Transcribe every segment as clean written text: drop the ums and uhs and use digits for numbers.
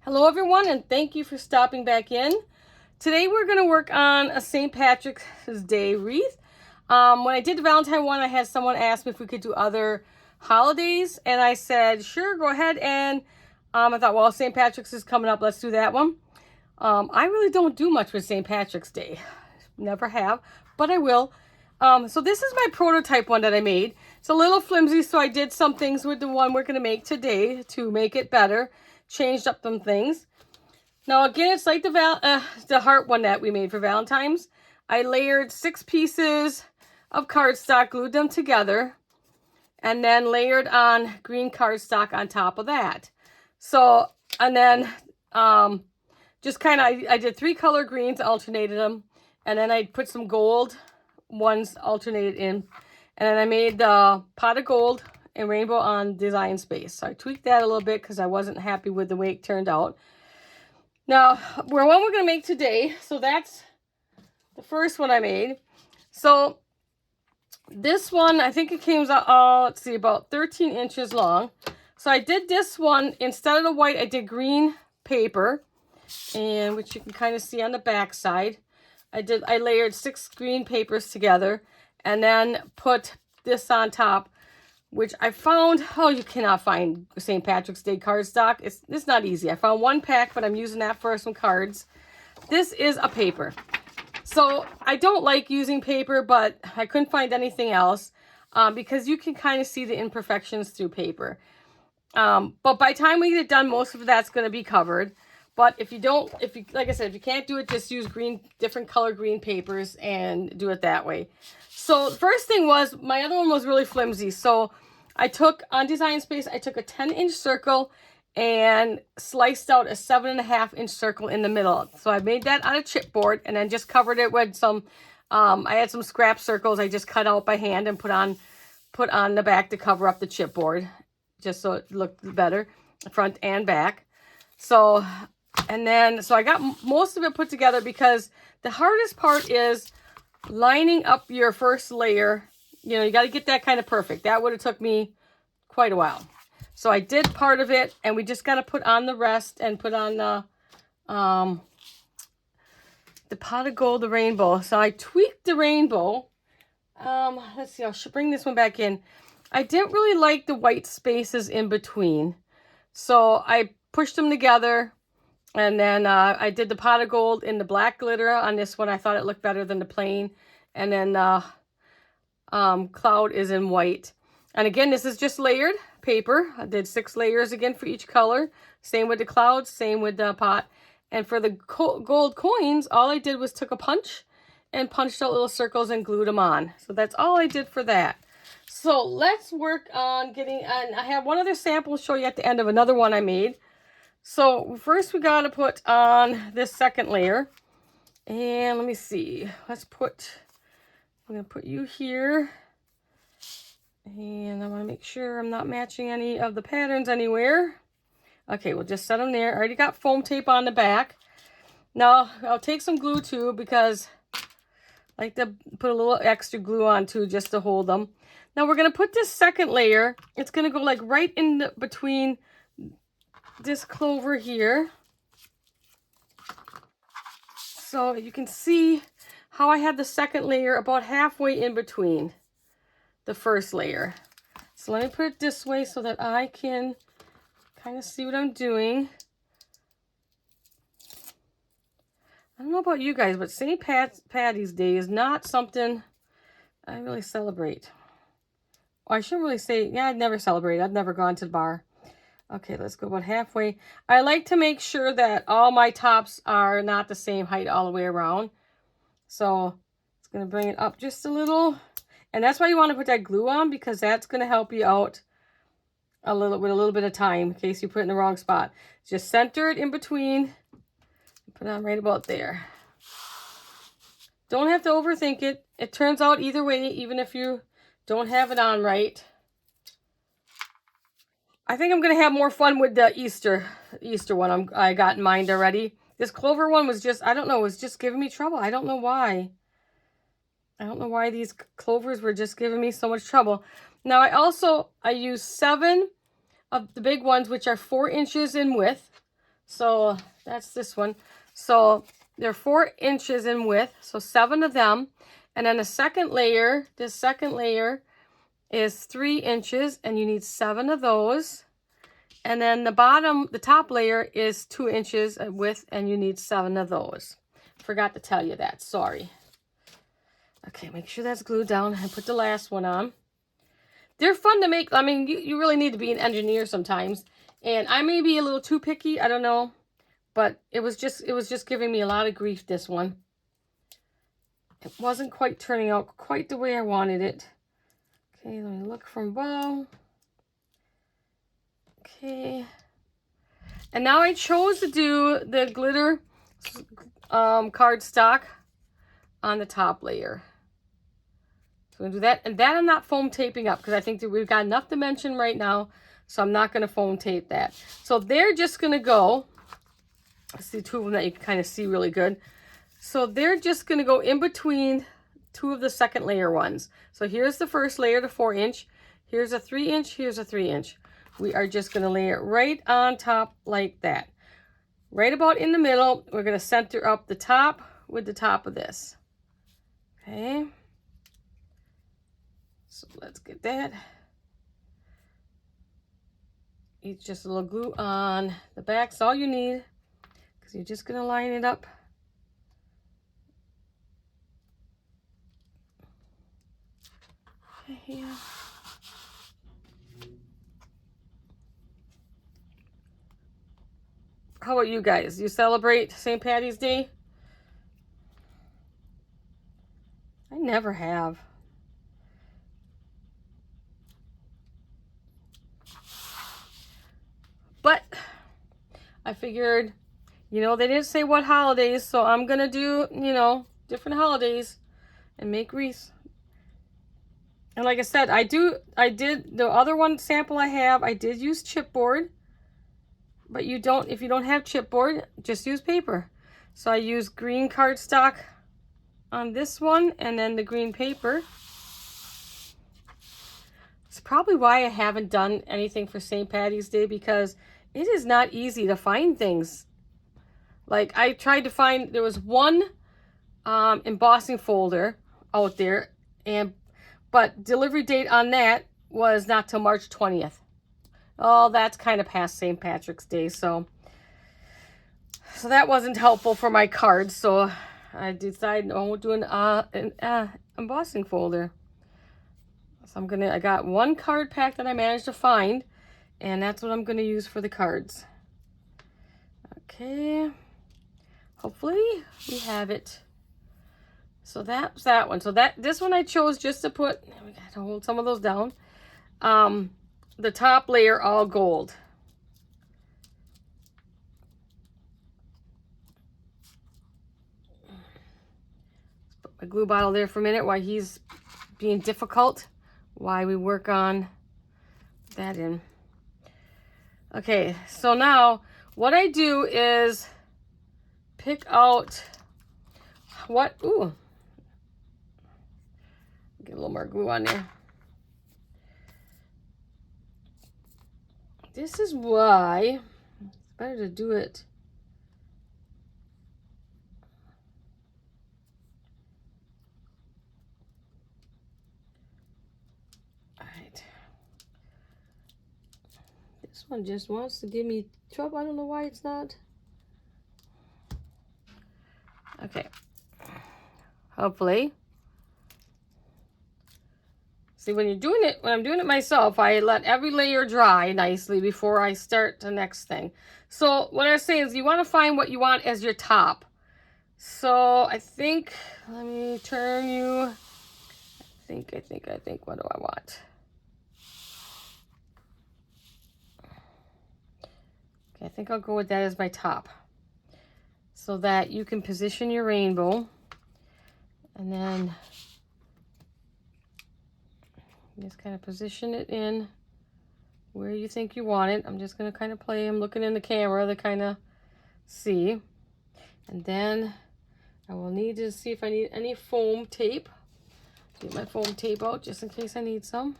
Hello everyone, and thank you for stopping back in. Today we're going to work on a St. Patrick's Day wreath. When I did the Valentine one, I had someone ask me if we could do other holidays, and I said, sure, go ahead. And I thought, well, St. Patrick's is coming up, let's do that one. I really don't do much with St. Patrick's Day. Never have, but I will. So this is my prototype one that I made. It's a little flimsy, so I did some things with the one we're going to make today to make it better. Changed up some things. Now again, it's like the heart one that we made for Valentine's. I layered 6 pieces of cardstock, glued them together, and then layered on green cardstock on top of that. So, and then just kind of, I did 3 color greens, alternated them, and then I put some gold ones alternated in, and then I made the pot of gold and rainbow on design space. So I tweaked that a little bit because I wasn't happy with the way it turned out. Now, we're going to make today. So that's the first one I made. So this one, I think it came out, let's see, about 13 inches long. So I did this one, instead of the white, I did green paper, and which you can kind of see on the back side. I layered 6 green papers together and then put this on top, which I found, oh, you cannot find St. Patrick's Day cardstock. It's not easy. I found 1 pack, but I'm using that for some cards. This is a paper. So I don't like using paper, but I couldn't find anything else because you can kind of see the imperfections through paper. But by the time we get it done, most of that's going to be covered. But if you like I said, if you can't do it, just use different color green papers and do it that way. So the first thing was, my other one was really flimsy. So I took, on design space, I took a 10-inch circle and sliced out a 7.5 inch circle in the middle. So I made that on a chipboard and then just covered it with some, I had some scrap circles I just cut out by hand and put on the back to cover up the chipboard, just so it looked better, front and back. So, and then, so I got most of it put together because the hardest part is lining up your first layer. You know, you got to get that kind of perfect. That would have took me quite a while. So I did part of it, and we just got to put on the rest and put on the pot of gold, the rainbow. So I tweaked the rainbow. Let's see, I should bring this one back in. I didn't really like the white spaces in between. So I pushed them together, and then I did the pot of gold in the black glitter on this one. I thought it looked better than the plain. And then cloud is in white. And again, this is just layered paper. I did 6 layers again for each color. Same with the clouds, same with the pot. And for the gold coins, all I did was took a punch and punched out little circles and glued them on. So that's all I did for that. So let's work on getting on. I have one other sample to show you at the end of another one I made. So first we got to put on this second layer. And let me see. I'm going to put you here. And I want to make sure I'm not matching any of the patterns anywhere. Okay, we'll just set them there. I already got foam tape on the back. Now, I'll take some glue too, because I like to put a little extra glue on too, just to hold them. Now, we're going to put this second layer. It's going to go like right in between this clover here. So you can see how I had the second layer about halfway in between the first layer. So let me put it this way so that I can kind of see what I'm doing. I don't know about you guys, but St. Patty's Day is not something I really celebrate. Or I shouldn't really say, yeah, I'd never celebrate. I've never gone to the bar. Okay, let's go about halfway. I like to make sure that all my tops are not the same height all the way around. So it's going to bring it up just a little. And that's why you want to put that glue on, because that's going to help you out a little bit of time in case you put it in the wrong spot. Just center it in between. Put it on right about there. Don't have to overthink it. It turns out either way, even if you don't have it on right. I think I'm going to have more fun with the Easter one I got in mind already. This clover one was just, I don't know, was just giving me trouble. I don't know why. I don't know why these clovers were just giving me so much trouble. Now, I used 7 of the big ones, which are 4 inches in width. So that's this one. So they're 4 inches in width, so 7 of them. And then the second layer, this second layer is 3 inches, and you need 7 of those. And then the top layer is 2 inches in width, and you need 7 of those. Forgot to tell you that, sorry. Okay, make sure that's glued down and put the last one on. They're fun to make. I mean, you really need to be an engineer sometimes. And I may be a little too picky, I don't know. But it was just giving me a lot of grief, this one. It wasn't quite turning out quite the way I wanted it. Okay, let me look from above. Okay. And now I chose to do the glitter cardstock on the top layer. So I'm going to do that. And that I'm not foam taping up because I think that we've got enough dimension right now. So I'm not going to foam tape that. So they're just going to go. I see 2 of them that you can kind of see really good. So they're just going to go in between 2 of the second layer ones. So here's the first layer, the 4 inch. Here's a 3 inch. Here's a 3 inch. We are just going to lay it right on top like that. Right about in the middle, we're going to center up the top with the top of this. Okay. So let's get that. It's just a little glue on the back. That's all you need, because you're just going to line it up. Okay, here. How about you guys? You celebrate St. Patty's Day? I never have. But I figured, you know, they didn't say what holidays, so I'm going to do, you know, different holidays and make wreaths. And like I said, I did, the other one sample I have, I did use chipboard. But you don't, if you don't have chipboard, just use paper. So I use green cardstock on this one, and then the green paper. It's probably why I haven't done anything for St. Patty's Day, because it is not easy to find things. Like, I tried to find, there was one embossing folder out there, but delivery date on that was not till March 20th. Oh, that's kind of past St. Patrick's Day, so that wasn't helpful for my cards. So I decided, no, we'll do an embossing folder. So I got one card pack that I managed to find, and that's what I'm gonna use for the cards. Okay, hopefully we have it. So that's that one. So this one I chose just to put, we got to hold some of those down. The top layer all gold. Put my glue bottle there for a minute while he's being difficult, while we work on that in. Okay, so now what I do is pick out what, ooh, get a little more glue on there. This is why it's better to do it. All right. This one just wants to give me trouble. I don't know why it's not. Okay. Hopefully. See, when I'm doing it myself, I let every layer dry nicely before I start the next thing. So what I was saying is you want to find what you want as your top. So I think, let me turn you, I think, what do I want? Okay, I think I'll go with that as my top, so that you can position your rainbow. And then just kind of position it in where you think you want it. I'm just going to kind of play. I'm looking in the camera to kind of see. And then I will need to see if I need any foam tape. Get my foam tape out just in case I need some.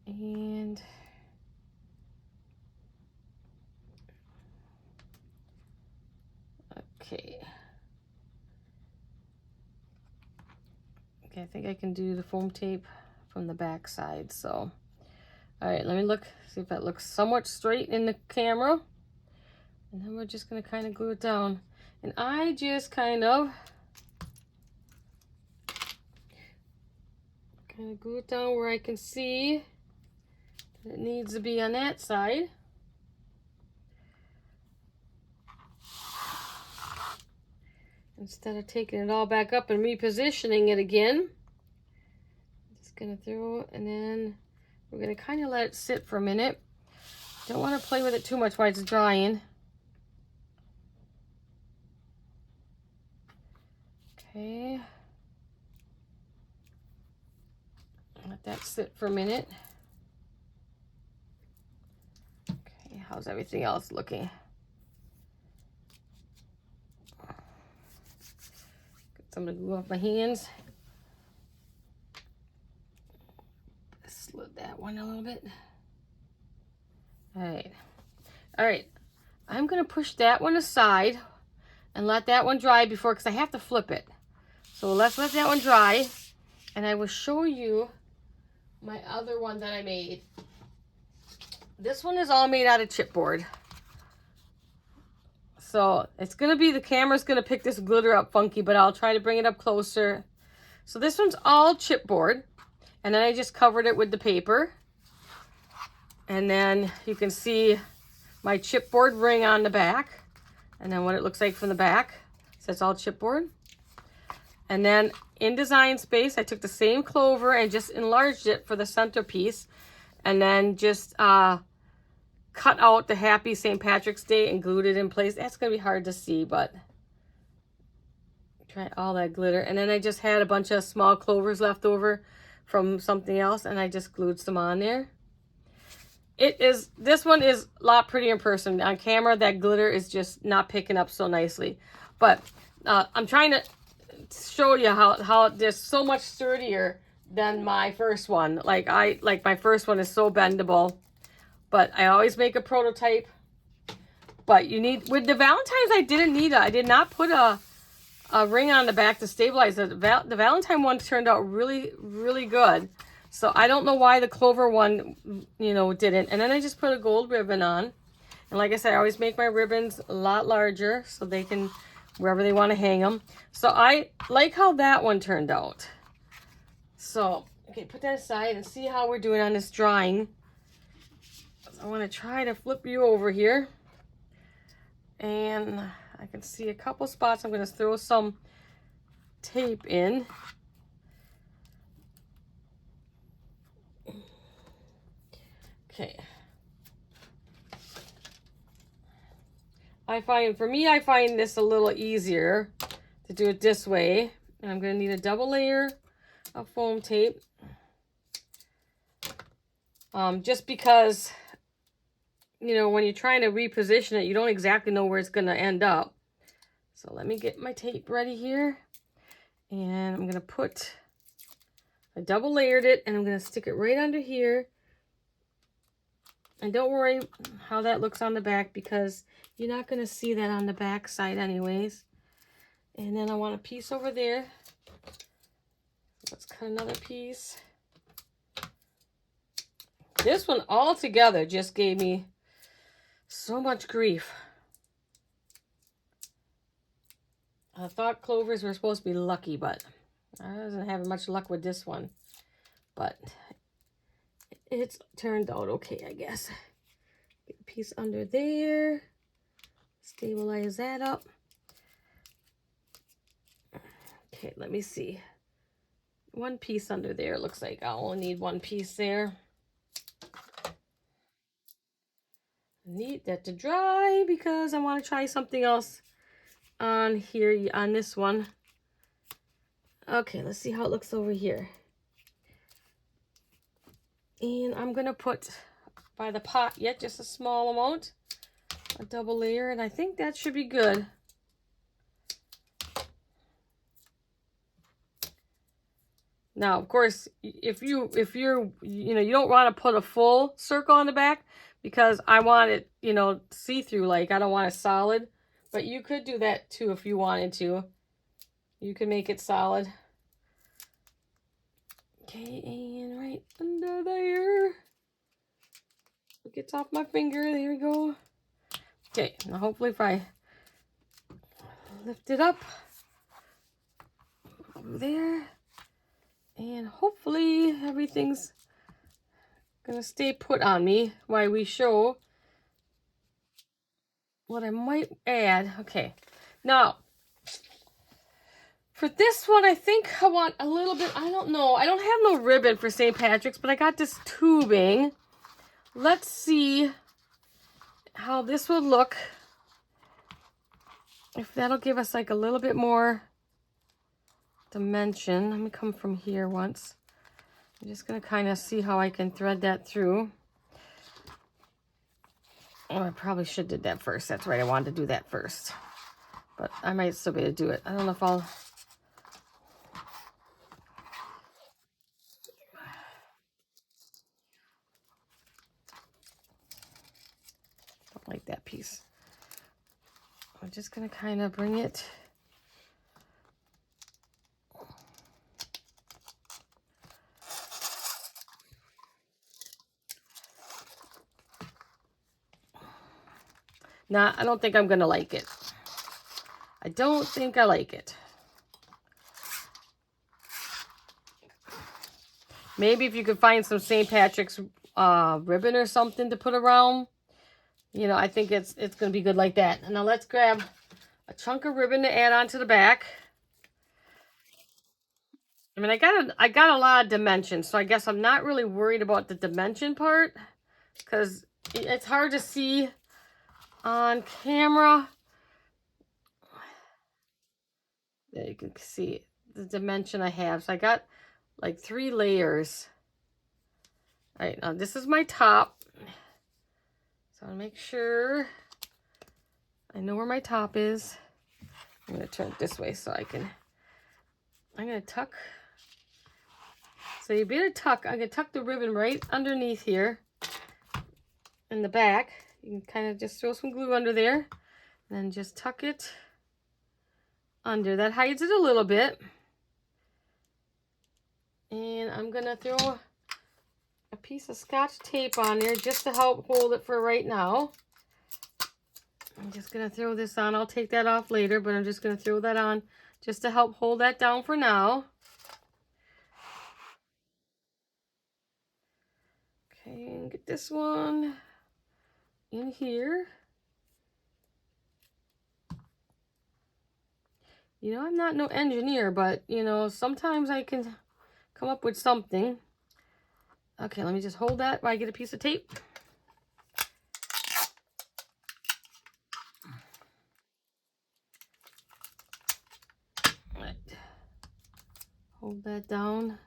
And Okay, I think I can do the foam tape from the back side. So, all right, let me look, see if that looks somewhat straight in the camera. And then we're just gonna kind of glue it down. And I just kind of glue it down where I can see that it needs to be on that side. Instead of taking it all back up and repositioning it again. Just gonna throw it, and then we're gonna kind of let it sit for a minute. Don't want to play with it too much while it's drying. Okay. Let that sit for a minute. Okay, how's everything else looking? Get some of the glue off my hands. Slid that one a little bit. All right. All right. I'm going to push that one aside and let that one dry before, because I have to flip it. So let's let that one dry, and I will show you my other one that I made. This one is all made out of chipboard. So it's going to be, the camera's going to pick this glitter up funky, but I'll try to bring it up closer. So this one's all chipboard, and then I just covered it with the paper. And then you can see my chipboard ring on the back, and then what it looks like from the back. So it's all chipboard. And then in Design Space, I took the same clover and just enlarged it for the centerpiece, and then just cut out the Happy St. Patrick's Day and glued it in place. That's going to be hard to see, but try all that glitter. And then I just had a bunch of small clovers left over from something else, and I just glued some on there. This one is a lot prettier in person. On camera, that glitter is just not picking up so nicely. But I'm trying to show you how this so much sturdier than my first one. Like my first one is so bendable. But I always make a prototype. But you need, with the Valentines, I did not put a ring on the back to stabilize it. The Valentine one turned out really, really good. So I don't know why the clover one, didn't. And then I just put a gold ribbon on. And like I said, I always make my ribbons a lot larger so they can, wherever they want to hang them. So I like how that one turned out. So, okay, put that aside and see how we're doing on this drawing. So I want to try to flip you over here. And I can see a couple spots. I'm going to throw some tape in. Okay. I find this a little easier to do it this way. And I'm going to need a double layer of foam tape. Just because, when you're trying to reposition it, you don't exactly know where it's going to end up. So let me get my tape ready here. And I'm going to I double layered it, and I'm going to stick it right under here. And don't worry how that looks on the back, because you're not going to see that on the back side anyways. And then I want a piece over there. Let's cut another piece. This one altogether just gave me so much grief. I thought clovers were supposed to be lucky, but I wasn't having much luck with this one. But it's turned out okay, I guess. Get a piece under there. Stabilize that up. Okay, let me see. One piece under there. Looks like I only need one piece there. I need that to dry because I want to try something else on here, on this one. Okay, let's see how it looks over here. And I'm going to put, by the pot yet, just a small amount, a double layer, and I think that should be good. Now, of course, if you're, you don't want to put a full circle on the back, because I want it, see-through, like I don't want it solid, but you could do that too if you wanted to. You can make it solid. Okay, and right under there. It gets off my finger. There we go. Okay, now hopefully if I lift it up over there, and hopefully everything's gonna stay put on me while we show what I might add. Okay, now for this one, I think I want a little bit, I don't know. I don't have no ribbon for St. Patrick's, but I got this tubing. Let's see how this would look. If that'll give us like a little bit more dimension. Let me come from here once. I'm just going to kind of see how I can thread that through. Oh, I probably should have did that first. That's right. I wanted to do that first. But I might still be able to do it. I don't know if I'll... Don't like that piece. I'm just going to kind of bring it... Nah, I don't think I'm going to like it. I don't think I like it. Maybe if you could find some St. Patrick's ribbon or something to put around, you know, I think it's going to be good like that. And now let's grab a chunk of ribbon to add onto the back. I mean, I got a lot of dimensions, so I guess I'm not really worried about the dimension part because it's hard to see on camera. There you can see the dimension I have. So I got like 3 layers. All right, now this is my top. So I'll make sure I know where my top is. I'm going to turn it this way so I'm going to tuck. So you better tuck. I'm going to tuck the ribbon right underneath here in the back. You can kind of just throw some glue under there and then just tuck it under. That hides it a little bit. And I'm going to throw a piece of Scotch tape on there just to help hold it for right now. I'm just going to throw this on. I'll take that off later, but I'm just going to throw that on just to help hold that down for now. Okay, and get this one in here. You know, I'm not no engineer, but, you know, sometimes I can come up with something. Okay, let me just hold that while I get a piece of tape. Right. Hold that down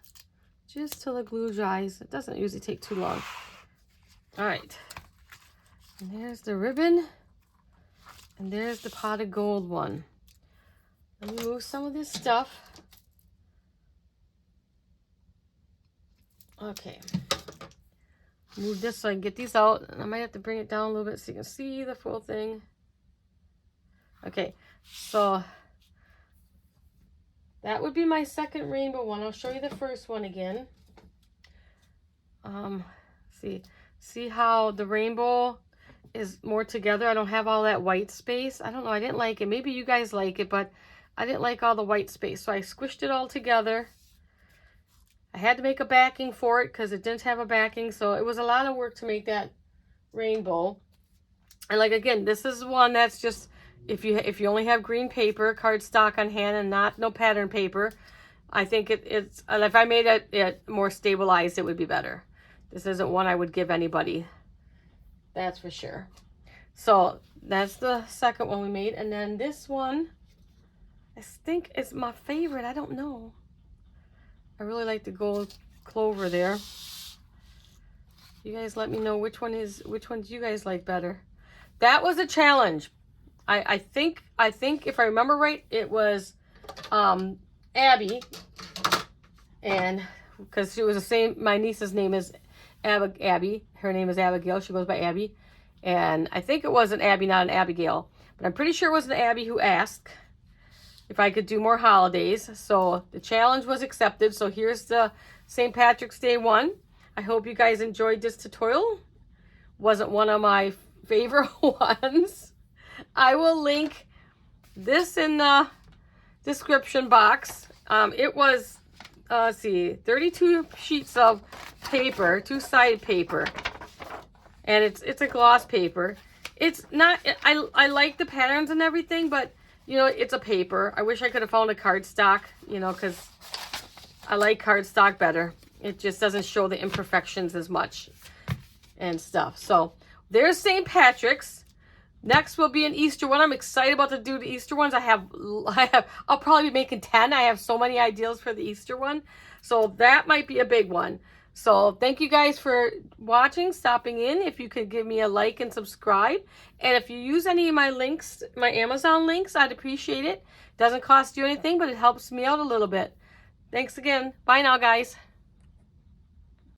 just till the glue dries. It doesn't usually take too long. All right. And there's the ribbon. And there's the pot of gold one. Let me move some of this stuff. Okay. Move this so I can get these out. And I might have to bring it down a little bit so you can see the full thing. Okay, so that would be my second rainbow one. I'll show you the first one again. See how the rainbow is more together? I don't have all that white space. I don't know. I didn't like it. Maybe you guys like it, but I didn't like all the white space. So I squished it all together. I had to make a backing for it because it didn't have a backing. So it was a lot of work to make that rainbow. And like, again, this is one that's just, if you only have green paper, cardstock on hand, and no pattern paper, I think it's, if I made it more stabilized, it would be better. This isn't one I would give anybody. That's for sure. So that's the second one we made. And then this one, I think is my favorite. I don't know. I really like the gold clover there. You guys let me know which one do you guys like better. That was a challenge. I think if I remember right, it was Abby, and because she was the same, my niece's name is Abby. Her name is Abigail. She goes by Abby. And I think it was an Abby, not an Abigail. But I'm pretty sure it was an Abby who asked if I could do more holidays. So the challenge was accepted. So here's the St. Patrick's Day one. I hope you guys enjoyed this tutorial. Wasn't one of my favorite ones. I will link this in the description box. It was, let's see, 32 sheets of paper, two-sided paper. And it's a gloss paper. It's not, I like the patterns and everything, but, you know, it's a paper. I wish I could have found a cardstock, you know, because I like cardstock better. It just doesn't show the imperfections as much and stuff. So there's St. Patrick's. Next will be an Easter one. I'm excited about to do the Easter ones. I'll probably be making 10. I have so many ideas for the Easter one. So that might be a big one. So thank you guys for watching, stopping in. If you could give me a like and subscribe. And if you use any of my links, my Amazon links, I'd appreciate it. Doesn't cost you anything, but it helps me out a little bit. Thanks again. Bye now, guys.